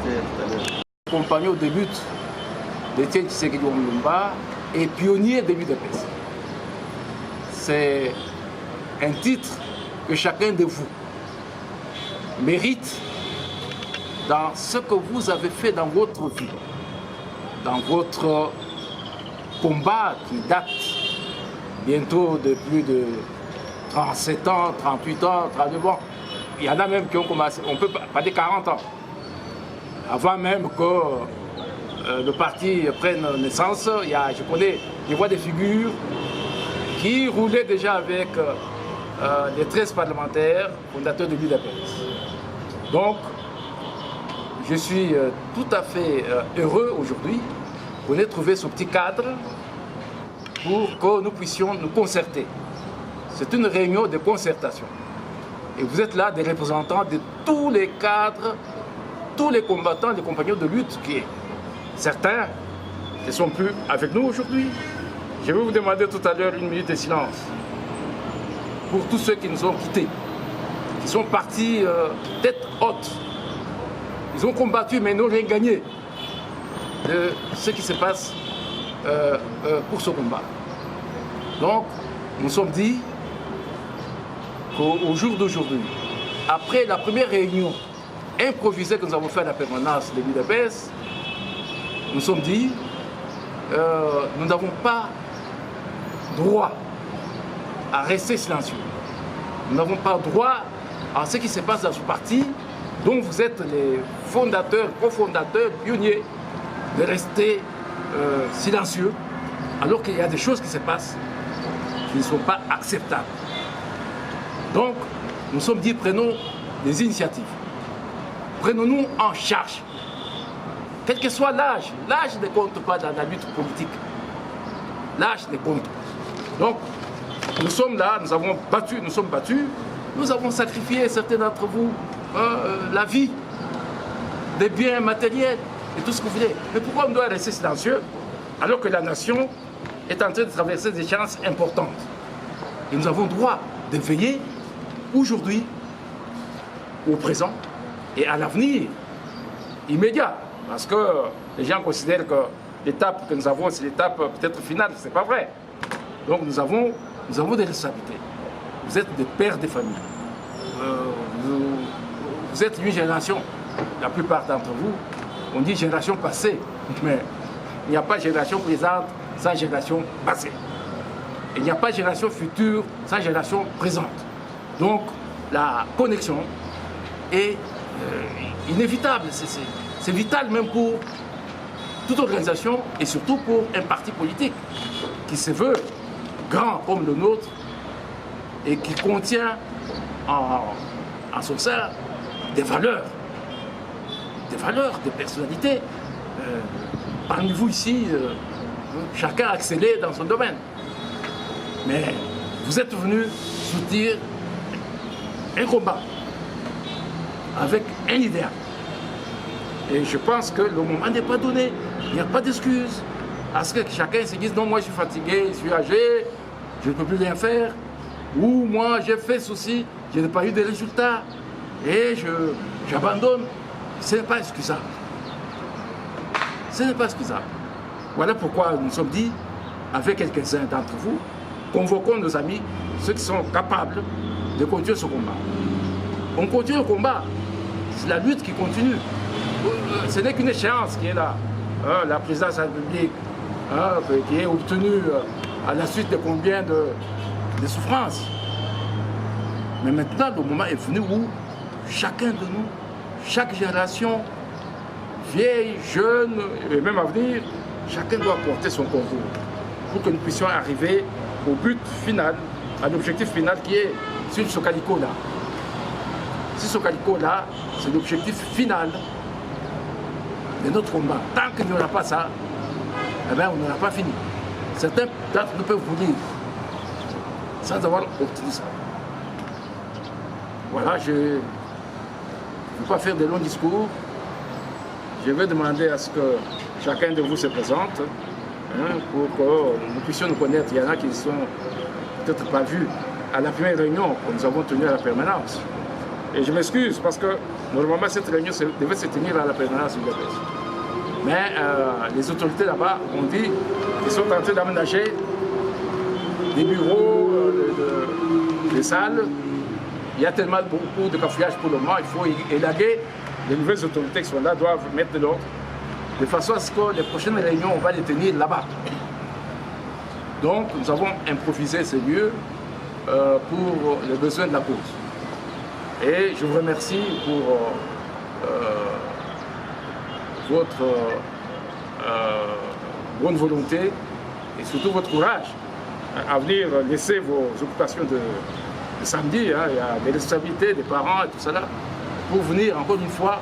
disais tout à l'heure. Compagnon de lutte d'Étienne Tshisekedi Lumumba et pionnier de l'UDPS. C'est un titre que chacun de vous mérite dans ce que vous avez fait dans votre vie, dans votre combat qui date bientôt de plus de 37 ans, 38 ans, 39 ans. Il y en a même qui ont commencé, on peut pas dire 40 ans, avant même que le parti prenne naissance. Je connais, je vois des figures qui roulaient déjà avec les 13 parlementaires fondateurs de l'UDPS. Donc, je suis tout à fait heureux aujourd'hui qu'on ait trouvé ce petit cadre pour que nous puissions nous concerter. C'est une réunion de concertation. Et vous êtes là des représentants de tous les cadres, tous les combattants, les compagnons de lutte qui, certains ne sont plus avec nous aujourd'hui. Je vais vous demander tout à l'heure une minute de silence pour tous ceux qui nous ont quittés, qui sont partis tête haute. Ils ont combattu mais n'ont rien gagné de ce qui se passe pour ce combat. Donc, nous sommes dit qu'au jour d'aujourd'hui, après la première réunion improvisée que nous avons faite à la permanence de l'UDPS, nous sommes dit nous n'avons pas droit à rester silencieux. Nous n'avons pas droit à ce qui se passe dans ce parti dont vous êtes les fondateurs, cofondateurs, pionniers, de rester silencieux alors qu'il y a des choses qui se passent qui ne sont pas acceptables. Donc, nous sommes dit, prenons des initiatives. Prenons-nous en charge. Quel que soit l'âge ne compte pas dans la lutte politique. L'âge ne compte pas. Donc, nous sommes là, nous avons battu, nous sommes battus, nous avons sacrifié, certains d'entre vous, la vie, des biens matériels et tout ce que vous voulez. Mais pourquoi on doit rester silencieux alors que la nation est en train de traverser des chances importantes? Et nous avons droit de veiller aujourd'hui, au présent et à l'avenir immédiat. Parce que les gens considèrent que l'étape que nous avons, c'est l'étape peut-être finale. Ce n'est pas vrai. Donc nous avons des responsabilités. Vous êtes des pères de famille. Vous êtes une génération, la plupart d'entre vous, on dit génération passée, mais il n'y a pas génération présente sans génération passée. Et il n'y a pas génération future sans génération présente. Donc la connexion est inévitable, c'est vital même pour toute organisation et surtout pour un parti politique qui se veut grand comme le nôtre et qui contient en son sein des valeurs, des personnalités. Parmi vous ici, chacun a excellé dans son domaine. Mais vous êtes venus soutenir un combat avec un idéal. Et je pense que le moment n'est pas donné. Il n'y a pas d'excuse à ce que chacun se dise non, moi je suis fatigué, je suis âgé, je ne peux plus rien faire. Ou moi j'ai fait ceci, je n'ai pas eu de résultats et j'abandonne. Ce n'est pas excusable. Ce n'est pas excusable. Voilà pourquoi nous sommes dit, avec quelques-uns d'entre vous, convoquons nos amis, ceux qui sont capables de continuer ce combat. On continue le combat. C'est la lutte qui continue. Ce n'est qu'une échéance qui est là. La présidence de la République, qui est obtenue à la suite de combien de souffrances. Mais maintenant, le moment est venu où chacun de nous, chaque génération, vieille, jeune, et même à venir, chacun doit porter son concours pour que nous puissions arriver au but final, à l'objectif final qui est sur ce calico-là. Si ce calico-là, c'est l'objectif final de notre combat. Tant qu'il n'y aura pas ça, eh bien, on n'aura pas fini. Certains peut-être ne peuvent vous dire, sans avoir obtenu ça. Voilà, je ne vais pas faire de longs discours. Je vais demander à ce que chacun de vous se présente pour que nous puissions nous connaître. Il y en a qui ne sont peut-être pas vus à la première réunion que nous avons tenue à la permanence. Et je m'excuse parce que normalement cette réunion devait se tenir à la permanence de l'UDPS. Mais les autorités là-bas ont dit qu'ils sont en train d'aménager des bureaux, des salles. Il y a tellement beaucoup de cafouillage pour le moment, il faut élaguer. Les nouvelles autorités qui sont là doivent mettre de l'ordre, de façon à ce que les prochaines réunions, on va les tenir là-bas. Donc nous avons improvisé ces lieux pour les besoins de la cause. Et je vous remercie pour votre bonne volonté et surtout votre courage à venir laisser vos occupations de samedi. Hein, il y a des responsabilités des parents et tout ça là, pour venir encore une fois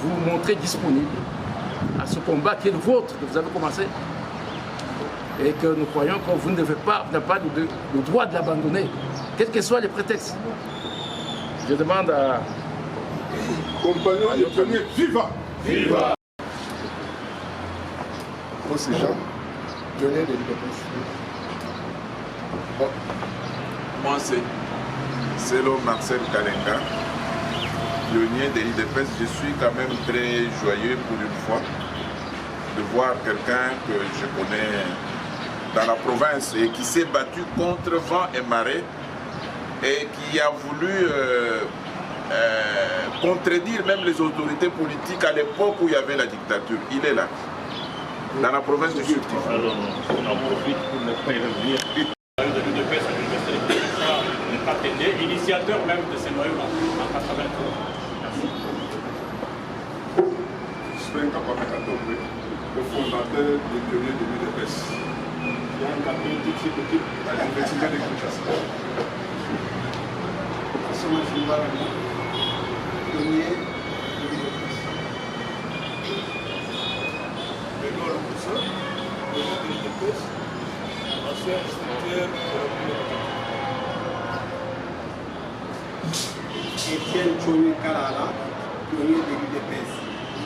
vous montrer disponible à ce combat qui est le vôtre, que vous avez commencé. Et que nous croyons que vous n'avez pas le droit de l'abandonner, quels que soient les prétextes. Je demande à... Compagnons et pionniers, viva! Viva! Moi c'est Jean, pionnier de l'UDPS. Bon. Moi c'est Célo Marcel Kalenga, pionnier de l'UDPS. Je suis quand même très joyeux pour une fois de voir quelqu'un que je connais dans la province et qui s'est battu contre vent et marée et qui a voulu contredire même les autorités politiques à l'époque où il y avait la dictature. Il est là, dans la province du Sud. Alors, on en profite pour ne pas y revenir. L'UDPS à l'université de Kinshasa n'est pas tenu, initiateur même de ces noyaux en 83. Merci. Spenka Papakatombe, le fondateur des pionniers de l'UDPS. Il y a un cabinet à l'université de Kinshasa. Pionnier de l'UDPS. Benoît Loukoussa, pionnier de l'UDPS, ancien instructeur de la République. Étienne Tchoné Kalala, pionnier de l'UDPS.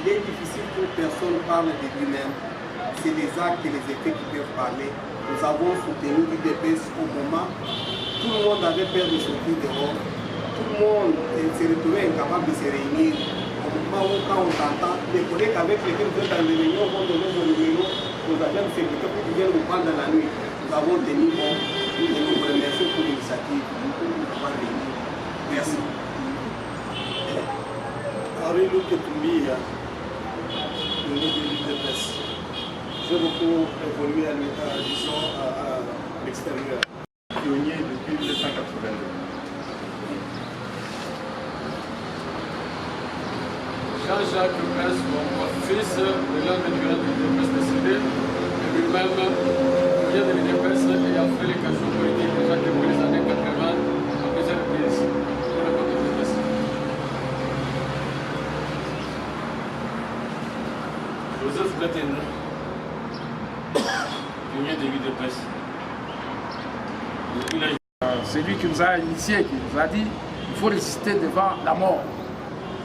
Il est difficile qu'une personne parle de lui-même. C'est les actes et les effets qui peuvent parler. Nous avons soutenu l'UDPS au moment où tout le monde avait peur de sortir dehors. Tout le monde s'est retrouvé incapable de se réunir. Au moment où, quand on t'entend, les collègues avec lesquels vous êtes dans les réunions vont donner vos numéros aux agents de sécurité pour qu'ils viennent vous prendre dans la nuit. Nous avons tenu bon. Nous vous remercions pour l'initiative. Nous avons réuni. Merci. Henri Luc Tumbiya, pionnier de l'UDPS. J'ai beaucoup évolué à l'extérieur. Pionnier depuis 1982. Jean-Jacques Prince, mon fils, le grand vétéran de l'UDPS décédé, et lui-même, vient de l'UDPS et a fait les questions politiques déjà depuis les années 80 à plusieurs reprises pour le compte de l'UDPS. Joseph Breton, pionnier de l'UDPS. C'est lui qui nous a initiés, qui nous a dit qu'il faut résister devant la mort.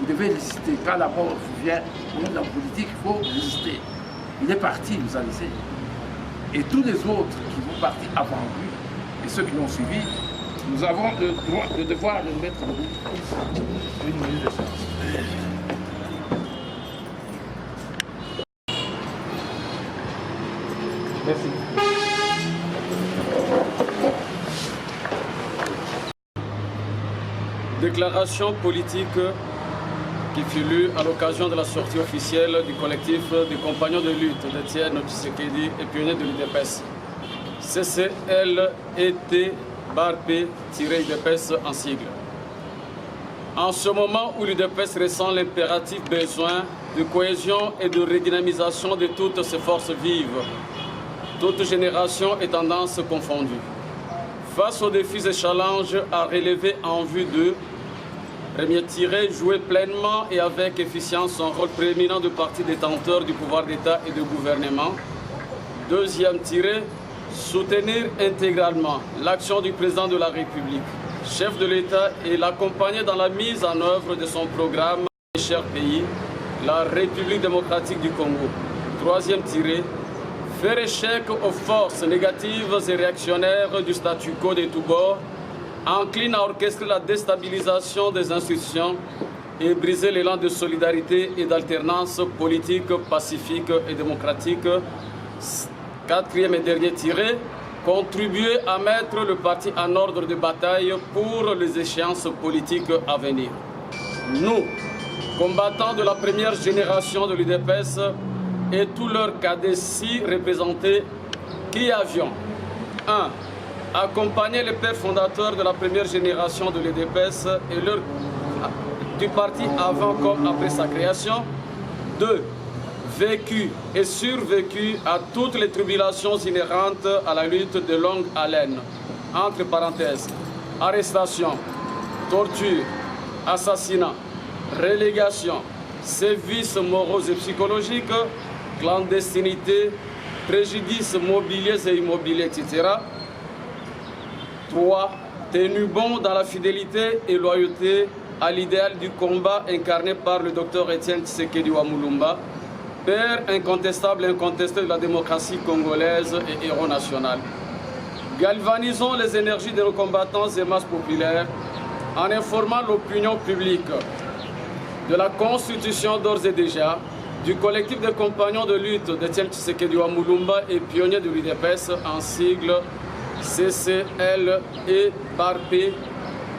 Vous devez résister. Quand la mort vient au nom de la politique, il faut résister. Il est parti, il nous a laissé. Et tous les autres qui vont partir avant lui, et ceux qui l'ont suivi, nous avons le devoir de mettre debout. Une minute de silence. Merci. Déclaration politique qui fut lue à l'occasion de la sortie officielle du collectif des compagnons de lutte d'Étienne Tshisekedi et pionnier de l'UDPS. CCLET-BARP-UDPS en sigle. En ce moment où l'UDPS ressent l'impératif besoin de cohésion et de redynamisation de toutes ses forces vives, toutes générations et tendances confondues, face aux défis et challenges à relever en vue de premier tiré, jouer pleinement et avec efficience son rôle prééminent de parti détenteur du pouvoir d'État et de gouvernement. Deuxième tiré, soutenir intégralement l'action du président de la République, chef de l'État, et l'accompagner dans la mise en œuvre de son programme « Cher pays », la République démocratique du Congo. Troisième tiré, faire échec aux forces négatives et réactionnaires du statu quo de tous bords encline à orchestrer la déstabilisation des institutions et briser l'élan de solidarité et d'alternance politique, pacifique et démocratique. Quatrième et dernier tiré, contribuer à mettre le parti en ordre de bataille pour les échéances politiques à venir. Nous, combattants de la première génération de l'UDPS et tous leurs cadets si représentés, qui avions 1. Accompagné les pères fondateurs de la première génération de l'UDPS et du parti avant comme après sa création. 2. Vécu et survécu à toutes les tribulations inhérentes à la lutte de longue haleine, entre parenthèses, arrestation, torture, assassinat, relégation, sévices moraux et psychologiques, clandestinité, préjudices mobiliers et immobiliers, etc. 3. Tenu bon dans la fidélité et loyauté à l'idéal du combat incarné par le docteur Étienne Tshisekedi Wamulumba, père incontestable et incontesté de la démocratie congolaise et héros national. Galvanisons les énergies de nos combattants et masses populaires en informant l'opinion publique de la constitution d'ores et déjà du collectif des compagnons de lutte d'Étienne Tshisekedi Wamulumba et pionnier de l'UDPS en sigle CCL et par P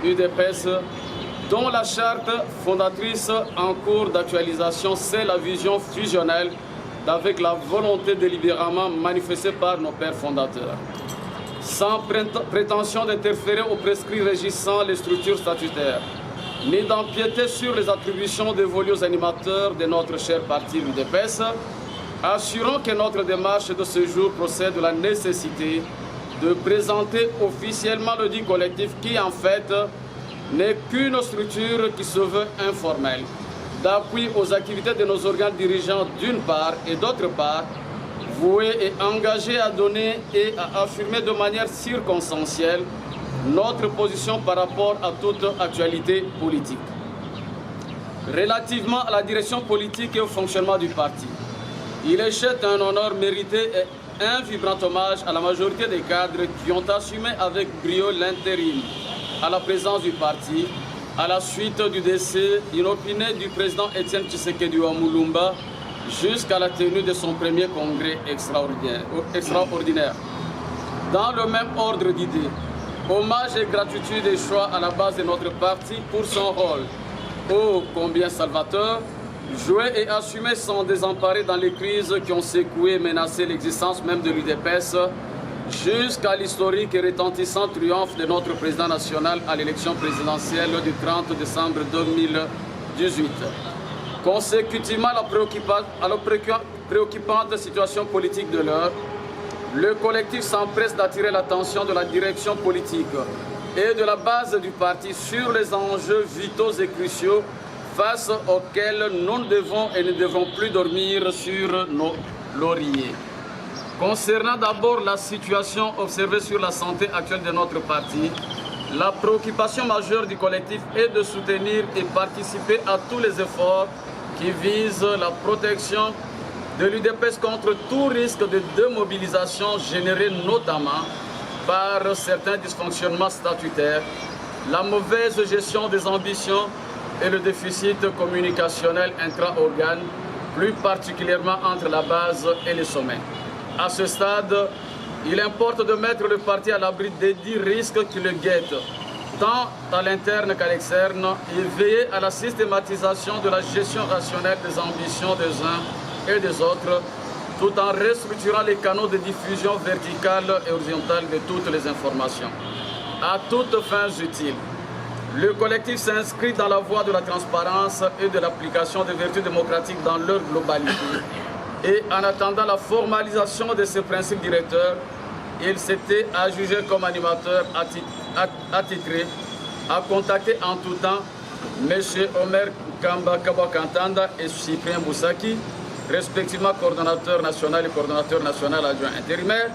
UDPS, dont la charte fondatrice en cours d'actualisation, c'est la vision fusionnelle avec la volonté délibérément manifestée par nos pères fondateurs. Sans prétention d'interférer aux prescrits régissant les structures statutaires, ni d'empiéter sur les attributions dévolues aux animateurs de notre cher parti l'UDPS, assurons que notre démarche de ce jour procède de la nécessité de présenter officiellement le dit collectif qui, en fait, n'est qu'une structure qui se veut informelle, d'appui aux activités de nos organes dirigeants d'une part et d'autre part, voués et engagés à donner et à affirmer de manière circonstancielle notre position par rapport à toute actualité politique. Relativement à la direction politique et au fonctionnement du parti, il échette un honneur mérité et un vibrant hommage à la majorité des cadres qui ont assumé avec brio l'intérim à la présence du parti, à la suite du décès inopiné du président Étienne Tshisekedi Wamulumba jusqu'à la tenue de son premier congrès extraordinaire. Dans le même ordre d'idées, hommage et gratitude et choix à la base de notre parti pour son rôle, ô combien salvateur, joué et assumé sans désemparer dans les crises qui ont secoué et menacé l'existence même de l'UDPS, jusqu'à l'historique et retentissant triomphe de notre président national à l'élection présidentielle du 30 décembre 2018. Consécutivement à la préoccupante situation politique de l'heure, le collectif s'empresse d'attirer l'attention de la direction politique et de la base du parti sur les enjeux vitaux et cruciaux face auxquels nous ne devons et ne devrons plus dormir sur nos lauriers. Concernant d'abord la situation observée sur la santé actuelle de notre parti, la préoccupation majeure du collectif est de soutenir et participer à tous les efforts qui visent la protection de l'UDPS contre tout risque de démobilisation généré notamment par certains dysfonctionnements statutaires, la mauvaise gestion des ambitions et le déficit communicationnel intra-organes, plus particulièrement entre la base et les sommets. À ce stade, il importe de mettre le parti à l'abri des 10 risques qui le guettent, tant à l'interne qu'à l'externe, et veiller à la systématisation de la gestion rationnelle des ambitions des uns et des autres, tout en restructurant les canaux de diffusion verticale et horizontale de toutes les informations. À toutes fins utiles, le collectif s'inscrit dans la voie de la transparence et de l'application des vertus démocratiques dans leur globalité. Et en attendant la formalisation de ces principes directeurs, il s'était adjugé comme animateur attitré à contacter en tout temps M. Omer Kamba Kabakantanda et Cyprien Boussaki, respectivement coordonnateur national et coordonnateur national adjoint intérimaire,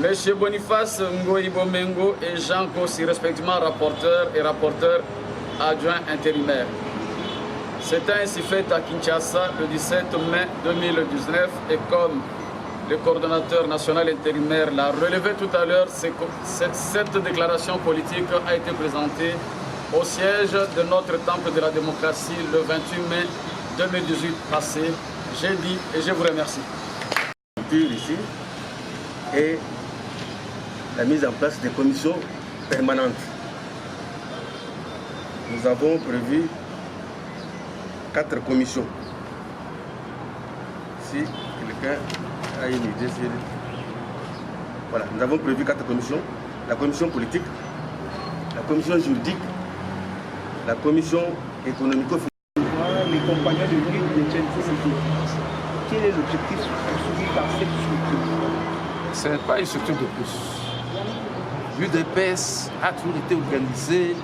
M. Boniface Ngoïbo Mengo et Jean Kossi, respectivement rapporteur et rapporteur adjoint intérimaire. C'était ainsi fait à Kinshasa le 17 mai 2019 et comme le coordonnateur national intérimaire l'a relevé tout à l'heure, cette déclaration politique a été présentée au siège de notre temple de la démocratie le 28 mai 2018 passé. J'ai dit et je vous remercie. Ici et la mise en place des commissions permanentes. Nous avons prévu 4 commissions. Si quelqu'un a une idée, voilà, nous avons prévu 4 commissions. La commission politique, la commission juridique, la commission économico-financière. Les compagnons de lutte de Tchétchène, quel est l'objectif poursuivi par cette structure? Ce n'est pas une structure de plus. L'UDPS a toujours été organisée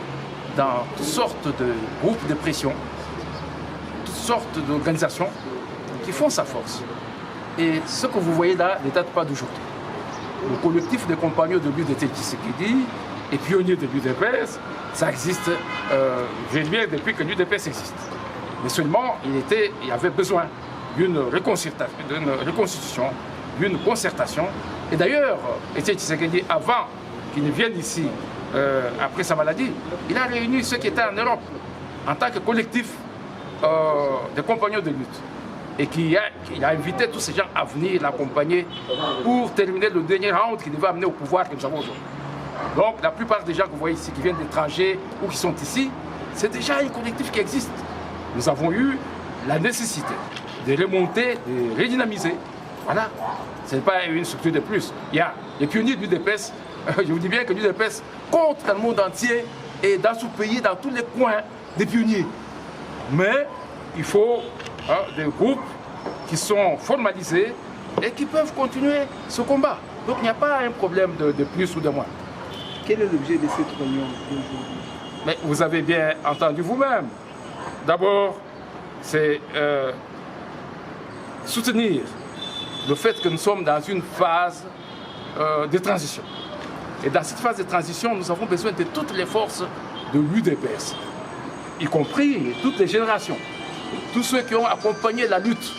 dans toutes sortes de groupes de pression, toutes sortes d'organisations qui font sa force. Et ce que vous voyez là ne date pas d'aujourd'hui. Le collectif des compagnons de l'UDT Tshisekedi et pionniers de l'UDPS, ça existe, je dirais, depuis que l'UDPS existe. Mais seulement, il y avait besoin d'une reconstitution, d'une concertation. Et d'ailleurs, Étienne Tshisekedi, avant qu'il ne vienne ici, après sa maladie, il a réuni ceux qui étaient en Europe en tant que collectif des compagnons de lutte. Et il a invité tous ces gens à venir l'accompagner pour terminer le dernier round qui devait amener au pouvoir que nous avons aujourd'hui. Donc la plupart des gens que vous voyez ici, qui viennent d'étrangers ou qui sont ici, c'est déjà un collectif qui existe. Nous avons eu la nécessité de remonter, de redynamiser. Voilà, ce n'est pas une structure de plus. Il y a les pionniers du DPS. Je vous dis bien que l'UDPS compte dans le monde entier et dans ce pays, dans tous les coins, des pionniers. Mais il faut des groupes qui sont formalisés et qui peuvent continuer ce combat. Donc il n'y a pas un problème de plus ou de moins. Quel est l'objet de cette réunion d'aujourd'hui? Mais vous avez bien entendu vous-même. D'abord, c'est soutenir le fait que nous sommes dans une phase de transition. Et dans cette phase de transition, nous avons besoin de toutes les forces de l'UDPS, y compris toutes les générations, tous ceux qui ont accompagné la lutte.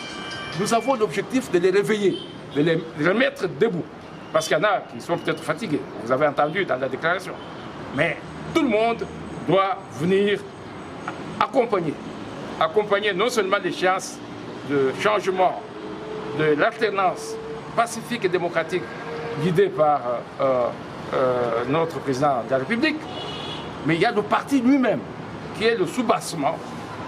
Nous avons l'objectif de les réveiller, de les remettre debout. Parce qu'il y en a qui sont peut-être fatigués, vous avez entendu dans la déclaration. Mais tout le monde doit venir accompagner non seulement l'échéance de changement, de l'alternance pacifique et démocratique guidée par notre président de la République, mais il y a le parti lui-même qui est le soubassement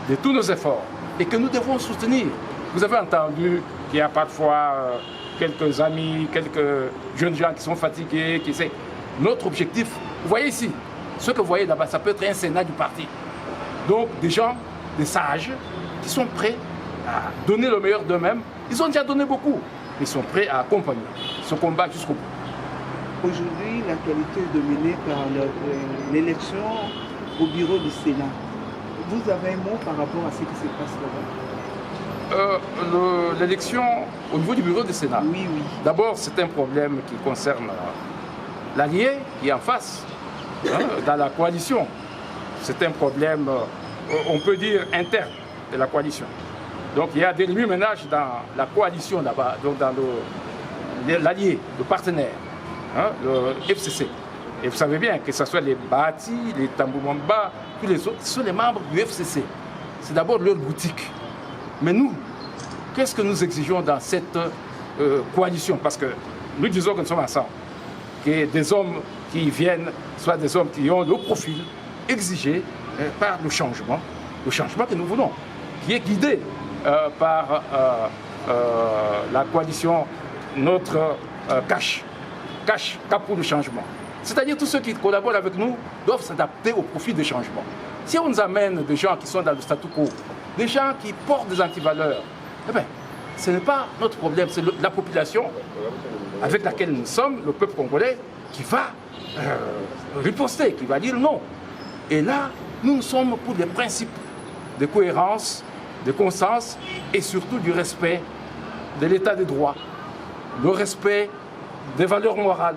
de tous nos efforts et que nous devons soutenir. Vous avez entendu qu'il y a parfois quelques amis, quelques jeunes gens qui sont fatigués, qui essaient. Notre objectif, vous voyez ici, ce que vous voyez là-bas, ça peut être un sénat du parti. Donc des gens, des sages, qui sont prêts à donner le meilleur d'eux-mêmes. Ils ont déjà donné beaucoup, mais ils sont prêts à accompagner ce combat jusqu'au bout. Aujourd'hui, l'actualité est dominée par l'élection au bureau du Sénat. Vous avez un mot par rapport à ce qui se passe là-bas? L'élection au niveau du bureau du Sénat. Oui, oui. D'abord, c'est un problème qui concerne l'allié qui est en face, dans la coalition. C'est un problème, on peut dire, interne de la coalition. Donc il y a des remue-ménages dans la coalition là-bas, donc dans l'allié, le partenaire, le FCC. Et vous savez bien que ce soit les Bati, les Tamboumamba, tous les autres, ce sont les membres du FCC. C'est d'abord leur boutique. Mais nous, qu'est-ce que nous exigeons dans cette coalition? Parce que nous disons que nous sommes ensemble, que des hommes qui viennent, soit des hommes qui ont le profil exigé par le changement que nous voulons, qui est guidé par la coalition, notre Cap pour le changement. C'est-à-dire tous ceux qui collaborent avec nous doivent s'adapter au profil des changements. Si on nous amène des gens qui sont dans le statu quo, des gens qui portent des antivaleurs, eh bien, ce n'est pas notre problème, c'est la population avec laquelle nous sommes, le peuple congolais, qui va riposter, qui va dire non. Et là, nous sommes pour des principes de cohérence, de conscience et surtout du respect de l'état de droit, le respect des valeurs morales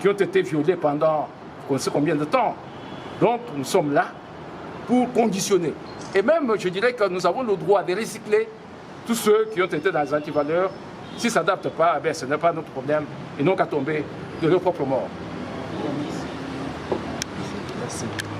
qui ont été violées pendant on ne sait combien de temps. Donc nous sommes là pour conditionner. Et même, je dirais que nous avons le droit de recycler tous ceux qui ont été dans les antivaleurs S'ils ne s'adaptent pas, eh ce n'est pas notre problème. Ils n'ont qu'à tomber de leur propre mort. Merci.